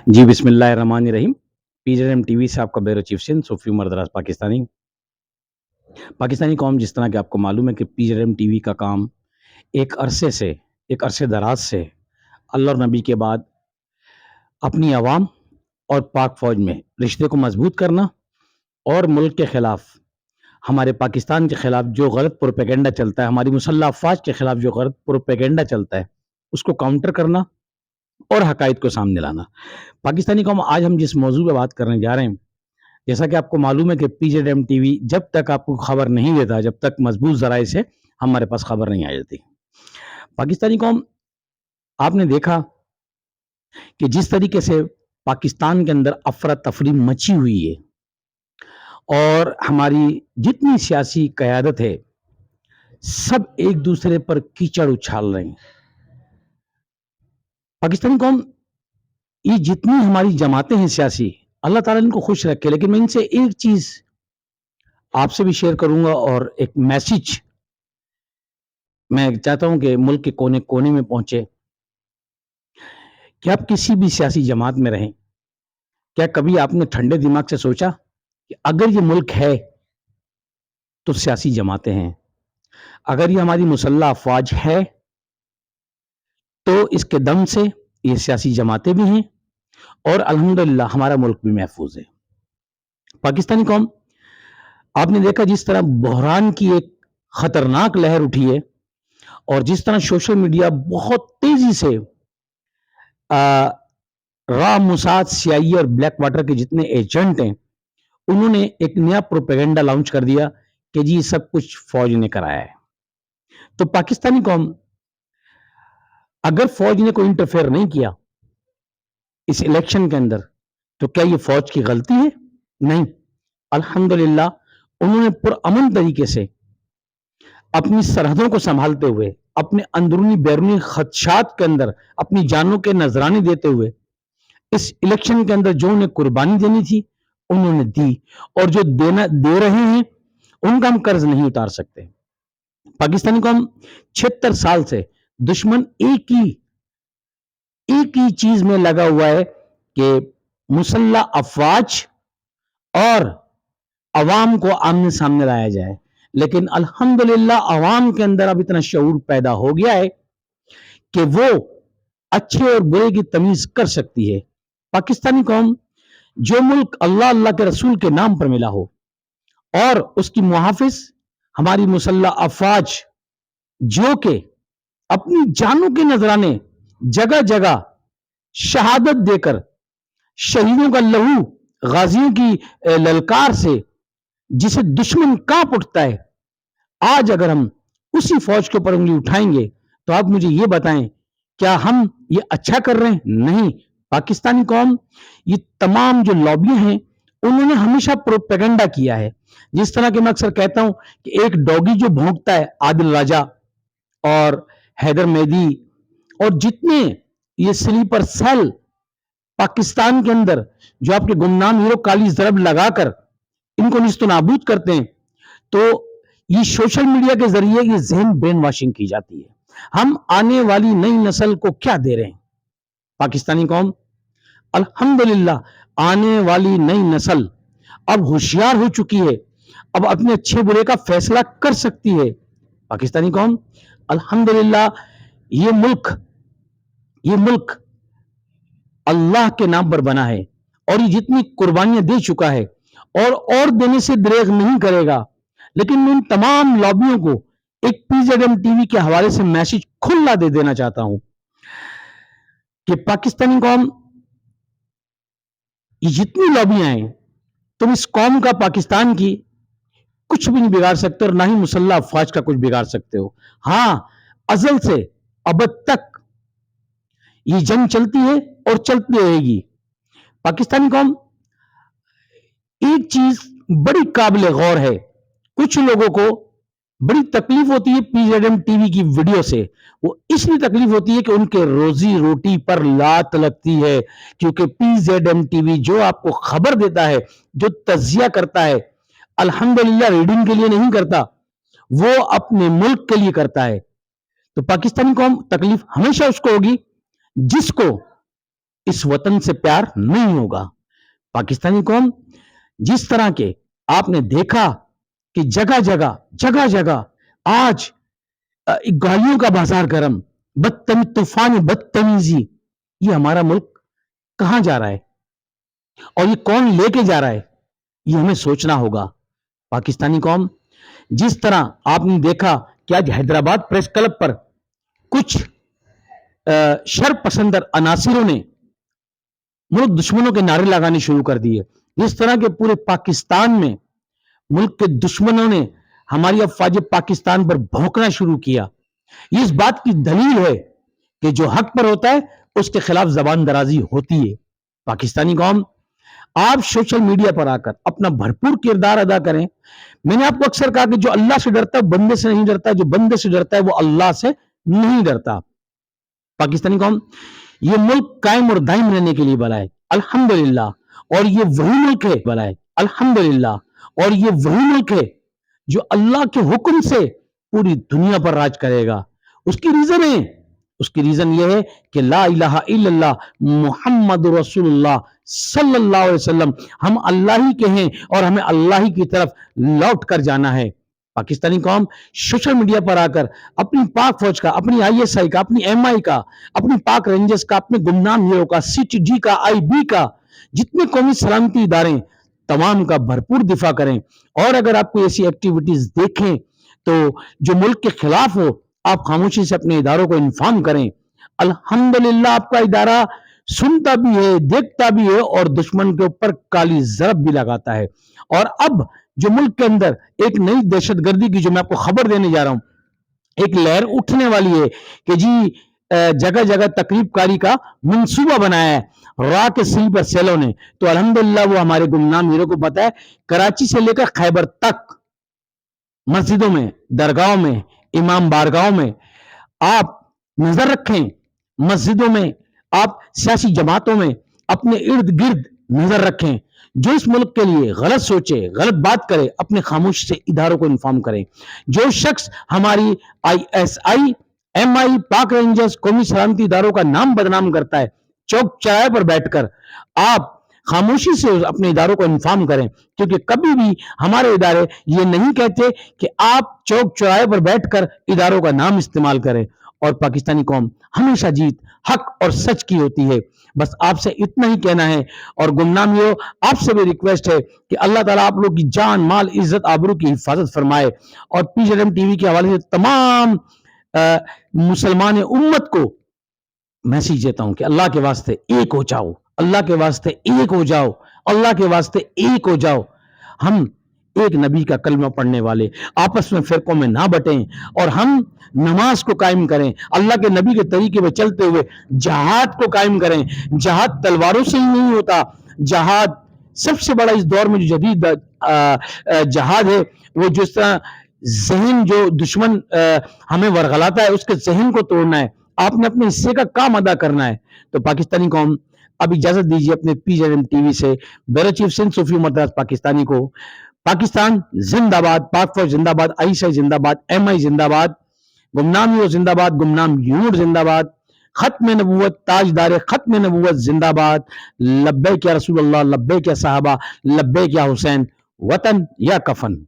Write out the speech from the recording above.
जी बिस्मिल्लाहिर्रहमानिर्रहीम। पीजेएम टीवी से आपका बेरो चीफ सिंध सूफी उमर दराज पाकिस्तानी कौम। जिस तरह कि आपको मालूम है कि पीजेएम टीवी का काम एक अरसे दराज से अल्लाह और नबी के बाद अपनी आवाम और पाक फौज में रिश्ते को मजबूत करना और मुल्क के खिलाफ, हमारे पाकिस्तान के खिलाफ जो गलत प्रोपेगेंडा चलता है, हमारी मुसल्लह अफवाज के खिलाफ जो गलत प्रोपेगेंडा चलता है, उसको काउंटर करना और हकायत को सामने लाना। पाकिस्तानी कौम, आज हम जिस मौजू पे बात करने जा रहे हैं, जैसा कि आपको मालूम है कि पीजेएम टीवी जब तक आपको खबर नहीं देता, जब तक मजबूत जराए से हमारे पास खबर नहीं आ जाती। पाकिस्तानी कौम, आपने देखा कि जिस तरीके से पाकिस्तान के अंदर अफरा तफरी मची हुई है और हमारी जितनी सियासी क़यादत है, सब एक दूसरे पर कीचड़ उछाल रहे हैं। पाकिस्तानी कौम, ये जितनी हमारी जमातें हैं सियासी, अल्लाह ताला इनको खुश रखे, लेकिन मैं इनसे एक चीज आपसे भी शेयर करूंगा और एक मैसेज मैं चाहता हूं कि मुल्क के कोने कोने में पहुंचे कि आप किसी भी सियासी जमात में रहें, क्या कभी आपने ठंडे दिमाग से सोचा कि अगर ये मुल्क है तो सियासी जमातें हैं, अगर ये हमारी मुसल्लह अफवाज है तो इसके दम से ये सियासी जमातें भी हैं और अल्हम्दुलिल्लाह हमारा मुल्क भी महफूज है। पाकिस्तानी कौम, आपने देखा जिस तरह बहरान की एक खतरनाक लहर उठी है और जिस तरह सोशल मीडिया बहुत तेजी से रा मुसाद, सीआईए और ब्लैक वाटर के जितने एजेंट हैं, उन्होंने एक नया प्रोपेगेंडा लॉन्च कर दिया कि जी सब कुछ फौज ने कराया है। तो पाकिस्तानी कौम, अगर फौज ने कोई इंटरफेयर नहीं किया इस इलेक्शन के अंदर, तो क्या ये फौज की गलती है? नहीं, अल्हम्दुलिल्लाह उन्होंने पुरअमन तरीके से अपनी सरहदों को संभालते हुए, अपने अंदरूनी बैरूनी खदशात के अंदर अपनी जानों के नजराने देते हुए इस इलेक्शन के अंदर जो उन्हें कुर्बानी देनी थी उन्होंने दी, और जो देना दे रहे हैं उनका हम कर्ज नहीं उतार सकते। पाकिस्तानी को हम 76 साल से दुश्मन एक ही चीज में लगा हुआ है कि मुसल्लह अफवाज और अवाम को आमने सामने लाया जाए, लेकिन अल्हम्दुलिल्लाह अवाम के अंदर अब इतना शऊर पैदा हो गया है कि वो अच्छे और बुरे की तमीज कर सकती है। पाकिस्तानी कौम, जो मुल्क अल्लाह अल्लाह के रसूल के नाम पर मिला हो और उसकी मुहाफिज हमारी मुसल्लह अफवाज जो के अपनी जानों के नजराने जगह जगह शहादत देकर शहीदों का लहू, गाजियों की ललकार से जिसे दुश्मन कांप उठता है, आज अगर हम उसी फौज के ऊपर उंगली उठाएंगे तो आप मुझे ये बताएं, क्या हम ये अच्छा कर रहे हैं? नहीं। पाकिस्तानी कौम, ये तमाम जो लॉबियां हैं उन्होंने हमेशा प्रोपेगेंडा किया है। जिस तरह के मैं अक्सर कहता हूं कि एक डॉगी जो भौंकता है, आदिल राजा और हैदर मेहदी और जितने ये स्लीपर सेल पाकिस्तान के अंदर जो आपके गुमनाम हीरो काली जरब लगाकर इनको निस्तो नाबूद करते हैं, तो ये सोशल मीडिया के जरिए ये जहन ब्रेन वॉशिंग की जाती है। हम आने वाली नई नस्ल को क्या दे रहे हैं? पाकिस्तानी कौम, अल्हम्दुलिल्लाह आने वाली नई नस्ल अब होशियार हो चुकी है, अब अपने अच्छे बुरे का फैसला कर सकती है। पाकिस्तानी कौम, अल्हम्दुलिल्लाह ये मुल्क अल्लाह के नाम पर बना है और ये जितनी कुर्बानियां दे चुका है और देने से दरेग नहीं करेगा। लेकिन मैं इन तमाम लॉबियों को एक पीजेएम टीवी के हवाले से मैसेज खुला दे देना चाहता हूं कि पाकिस्तानी कौम, ये जितनी लॉबियां हैं, तुम इस कौम का, पाकिस्तान की कुछ भी नहीं बिगाड़ सकते और ना ही मुसल्लह अफवाज का कुछ बिगाड़ सकते हो। हां, अजल से अब तक ये जंग चलती है और चलती रहेगी। पाकिस्तानी कौम, एक चीज बड़ी काबिल गौर है, कुछ लोगों को बड़ी तकलीफ होती है पीजेएम टीवी की वीडियो से। वो इसलिए तकलीफ होती है कि उनके रोजी रोटी पर लात लगती है, क्योंकि पीजेएम टीवी जो आपको खबर देता है, जो तज्जिया करता है, अल्हम्दुलिल्लाह रीडिंग के लिए नहीं करता, वो अपने मुल्क के लिए करता है। तो पाकिस्तानी कौम, तकलीफ हमेशा उसको होगी जिसको इस वतन से प्यार नहीं होगा। पाकिस्तानी कौम, जिस तरह के आपने देखा कि जगह जगह आज गालियों का बाजार गर्म, तूफान बदतमीजी, ये हमारा मुल्क कहां जा रहा है और ये कौन लेके जा रहा है, ये हमें सोचना होगा। पाकिस्तानी कौम, जिस तरह आपने देखा कि आज हैदराबाद प्रेस क्लब पर कुछ शर पसंदर अनासिरों ने मुल्क दुश्मनों के नारे लगाने शुरू कर दिए। जिस तरह के पूरे पाकिस्तान में मुल्क के दुश्मनों ने हमारी अफवाज पाकिस्तान पर भौंकना शुरू किया, ये इस बात की दलील है कि जो हक पर होता है उसके खिलाफ जबान दराजी होती है। पाकिस्तानी कौम, आप सोशल मीडिया पर आकर अपना भरपूर किरदार अदा करें। मैंने आपको अक्सर कहा कि जो अल्लाह से डरता है बंदे से नहीं डरता, जो बंदे से डरता है वो अल्लाह से नहीं डरता। पाकिस्तानी कौम, ये मुल्क कायम और दायम रहने के लिए बना है, अल्हम्दुलिल्लाह, और ये वही मुल्क है बना है, अल्हम्दुलिल्लाह, और ये वही मुल्क है जो अल्लाह के हुक्म से पूरी दुनिया पर राज करेगा। उसकी रीजन ये है कि ला इलाहा इल्लल्लाह मुहम्मद रसूलुल्लाह सल्लल्लाहु अलैहि वसल्लम, हम अल्लाह ही के हैं और हमें अल्लाह ही की तरफ लौट कर जाना है। पाकिस्तानी कौम, सोशल मीडिया पर आकर अपनी पाक फौज का, अपनी आईएसआई का, अपनी एमआई का, अपनी पाक रेंजर्स का, अपने गुमनाम हीरो का, सीटीजी का, आईबी का, जितने कौमी सलामती इदारे तमाम का भरपूर दिफा करें। और अगर आपको ऐसी एक्टिविटीज देखें तो जो मुल्क के खिलाफ हो, आप खामोशी से अपने इदारों को इन्फॉर्म करें। अल्हम्दुलिल्लाह, आपका इदारा सुनता भी है, देखता भी है और दुश्मन के ऊपर काली जरब भी लगाता है। और अब जो मुल्क के अंदर एक नई दहशतगर्दी की, जो मैं आपको खबर देने जा रहा हूं, एक लहर उठने वाली है कि जी जगह जगह तकरीबकारी का मंसूबा बनाया है रा के स्लीपर सेलों ने। तो अल्हम्दुलिल्लाह वो हमारे गुमनाम हीरो को पता है, कराची से लेकर खैबर तक मस्जिदों में, दरगाहों में, इमाम बारगाहों में आप नजर रखें, मस्जिदों में आप सियासी जमातों में अपने इर्द गिर्द नजर रखें। जो इस मुल्क के लिए गलत सोचे, गलत बात करे, अपने खामोश से इदारों को इन्फॉर्म करें। जो शख्स हमारी आईएसआई, एमआई, पाक रेंजर्स, कौमी सलामती इदारों का नाम बदनाम करता है, चौक चौराहे पर बैठकर आप खामोशी से अपने इदारों को इन्फॉर्म करें, क्योंकि कभी भी हमारे इदारे ये नहीं कहते कि आप चौक चौराहे पर बैठकर इदारों का नाम इस्तेमाल करें। और पाकिस्तानी कौम, हमेशा जीत हक और सच की होती है। बस आपसे इतना ही कहना है। और गुमनाम ये आपसे भी रिक्वेस्ट है कि अल्लाह ताला आप लोग की जान, माल, इज्जत, आबरू की हिफाजत फरमाए। और पीजेएम टीवी के हवाले से तमाम मुसलमान उम्मत को मैसेज देता हूं कि अल्लाह के वास्ते एक हो जाओ, अल्लाह के वास्ते एक हो जाओ, अल्लाह के वास्ते एक हो जाओ। हम एक नबी का कलमा पढ़ने वाले आपस में फिरकों में ना बटें और हम नमाज को कायम करें, अल्लाह के नबी के तरीके में चलते हुए जहाद को कायम करें। जहाद तलवारों से ही नहीं होता, जहाद सबसे बड़ा इस दौर में जो जदीद जहाद है वो जिस तरह जहन जो दुश्मन हमें वरगलाता है उसके जहन को तोड़ना है। आपने अपने हिस्से का काम अदा करना है। तो पाकिस्तानी कौम, अब इजाजत दीजिए अपने पीजेएम टीवी से ब्यूरो चीफ सिंध सूफी उमर पाकिस्तानी को। पाकिस्तान जिंदाबाद, पाक फौज जिंदाबाद, आईएसआई जिंदाबाद, एमआई जिंदाबाद, गुमनाम हीरो जिंदाबाद, गुमनाम यूनिट जिंदाबाद, खत्म नबूवत, ताजदार खत्म नबूवत जिंदाबाद। लब्बैक या रसूल अल्लाह, लब्बैक या साहबा, लब्बैक या हुसैन, वतन या कफन।